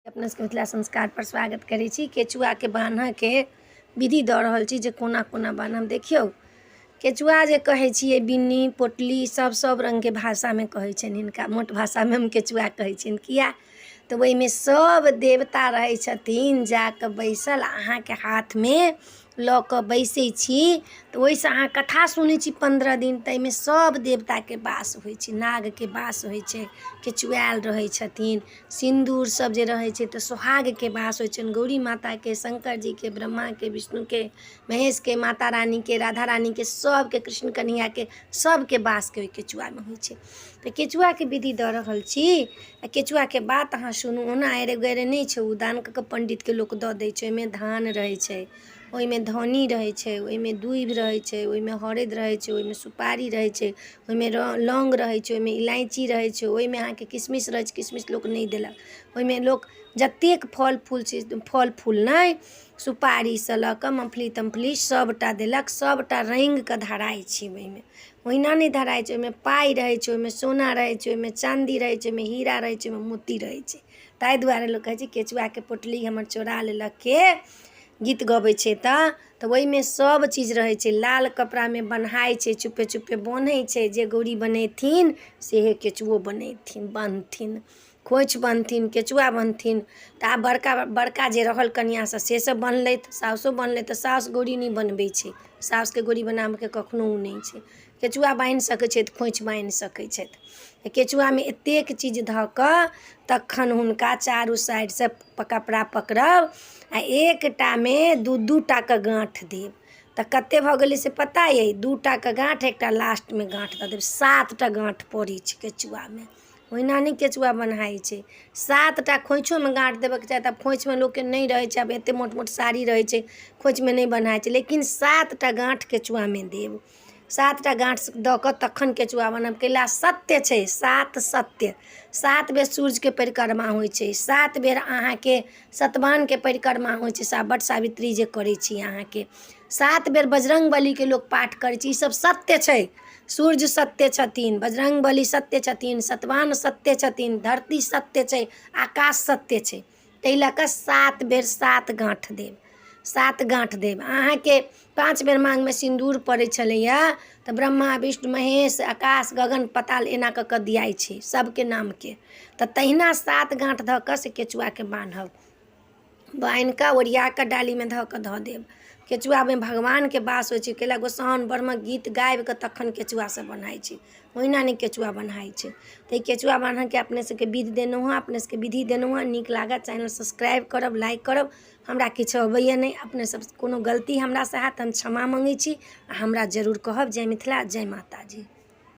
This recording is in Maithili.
अपना सबके मिथिला संस्कार पर स्वागत करै छी। केचुआ के बान्हऽ के विधि दऽ रहल छी जे कोना कोना बान्हब। देखियौ, केचुआ जे कहै छियै बिन्नी पोटली सब रंग के भाषा में कहै छनि हिनका। मोट भाषा में हम केचुआ कहै छियनि। किया तऽ ओहिमे सब देवता रहै छथिन जाकऽ बैसल, अहाँके हाथ में लऽ कऽ बैसै छी तऽ ओहिसँ अहाँ कथा सुनै छी 15 दिन। तऽ एहिमे सब देवता के वास होइ छै, नाग के वास होइ छै, केचुआयल रहै छथिन। सिन्दूर सब जे रहै छै तऽ सोहाग के वास होइ छनि। गौरी माता के, शंकर जी के, ब्रह्मा के, विष्णु के, महेश के, माता रानी के, राधा रानी के, सबके, कृष्ण कन्हैया के, सबके वास के ओहि केचुआ में होइ छै। तऽ केचुआ के विधि दऽ रहल छी। केचुआ के बात अहाँ सुनू। ओना अरे गरे नहीं छै, उदान कऽ पंडित के लोक दऽ दै छै। ओहिमे धान रहै छै, ओहिमे धनी रहै छै, ओहिमे दूबि रहै छै, ओहिमे हरदि रहै छै, ओहिमे सुपारी रहै छै, ओहिमे लौंग रहै छै, ओहिमे इलायची रहै छै, ओहिमे अहाँके किशमिश रहै छै। किशमिश लोक नहीं देलक। ओहिमे लोक जतेक फल फूल छै, फल फूल नहीं, सुपारीसँ लऽ कऽ मूँगफली तमफली सबटा देलक। सबटा रंगि कऽ धराइ छै ओहिमे, ओहिना नहीं धराइ छै। ओहिमे पाइ रहै छै, ओहिमे सोना रहै छै, ओहिमे चाँदी रहै छै, ओहिमे हीरा रहै छै, ओहिमे मोती रहै छै। ताहि दुआरे लोक कहै छै केचुआके पोटली हमर चोरा लेलक के गीत गबै छै। तऽ ओहिमे सब चीज रहै छै। लाल कपड़ामे बन्हाइ छै, चुपे चुपे बन्है छै। जे गौरी बनेथिन सेहे केचुओ बनेथिन, बान्हथिन, खोइछ बान्हथिन, केचुआ बान्हथिन। तऽ आब बड़का बड़का जे रहल कनिआँसँ से सब बन्हलथि, साउसो बन्हलथि। तऽ साउस गौरी नहीं बनबै छै, साउसके गौरी बनाबऽके कखनो उ नहीं छै। केचुआ बान्हि सकै छथि, खोइछ बान्हि सकै छथि। केचुआमे एतेक चीज धऽ कऽ तखन हुनका चारू साइडसँ कपड़ा पकड़ब आ एकटामे दू टा के गाँठ देब। तऽ कते भऽ गेलै से पता अइ? 2 टा के गाँठ, एकटा लास्टमे गाँठ दऽ देब। 7 टा गाँठ पड़ै छै केचुआमे। ओहिना नहीं केचुआ बन्हाइ छै। 7 टा खोइछोमे गाँठ देबऽके चाही। तऽ खोइछमे लोकके नहीं रहै छै, आब एते मोट मोट साड़ी रहै छै, खोइछमे नहीं बन्हाइ छै। लेकिन 7 टा गाँठ केचुआमे देब। 7 टा गाँठ दऽ कऽ तखन केचुआ बनब। कैला सत्य छै, 7 सत्य। 7 बेर सूर्यके परिक्रमा होइ छै, 7 बेर अहाँके सतबानके परिक्रमा होइ छै, बट सावित्री जे करै छी अहाँके। 7 बेर बजरंग बलीके लोक पाठ करै छै। ई सब सत्य छै। सूर्य सत्य छथिन, बजरंग बली सत्य छथिन, सतबान सत्य छथिन, धरती सत्य छै, आकाश सत्य छै। ताहि लऽ कऽ 7 बेर 7 गाँठ देब। 7 गाँठ देब। अहाँके 5 बेर माँगमे सिन्दूर पड़ै छलैया तऽ ब्रह्मा विष्णु महेश आकाश गगन पताल एना कऽ कऽ दियाइ छै सबके नामके। तऽ तहिना 7 गाँठ धऽ कऽ से केचुआके बान्हब। बान्हि कऽ ओरिया कऽ डालीमे धऽ कऽ धऽ देब। केचुआमे भगवानके वास होइ छै। कैला गोसाउन ब्रह्मक गीत गाबि कऽ तखन केचुआ सब बन्हाइ छै, ओहिना नहीं केचुआ बन्हाइ छै। तऽ ई केचुआ बान्हऽके अपने सबके विधि देलहुँ हँ, अपने सबके विधि देलहुँ हँ। नीक लागत चैनल सब्सक्राइब करब, लाइक करब। हमरा किछु अबैया नहीं, अपने सब कोनो गलती हमरासँ हैत हम क्षमा माँगै छी। आ हमरा जरूर कहब। जय मिथिला, जय माता जी।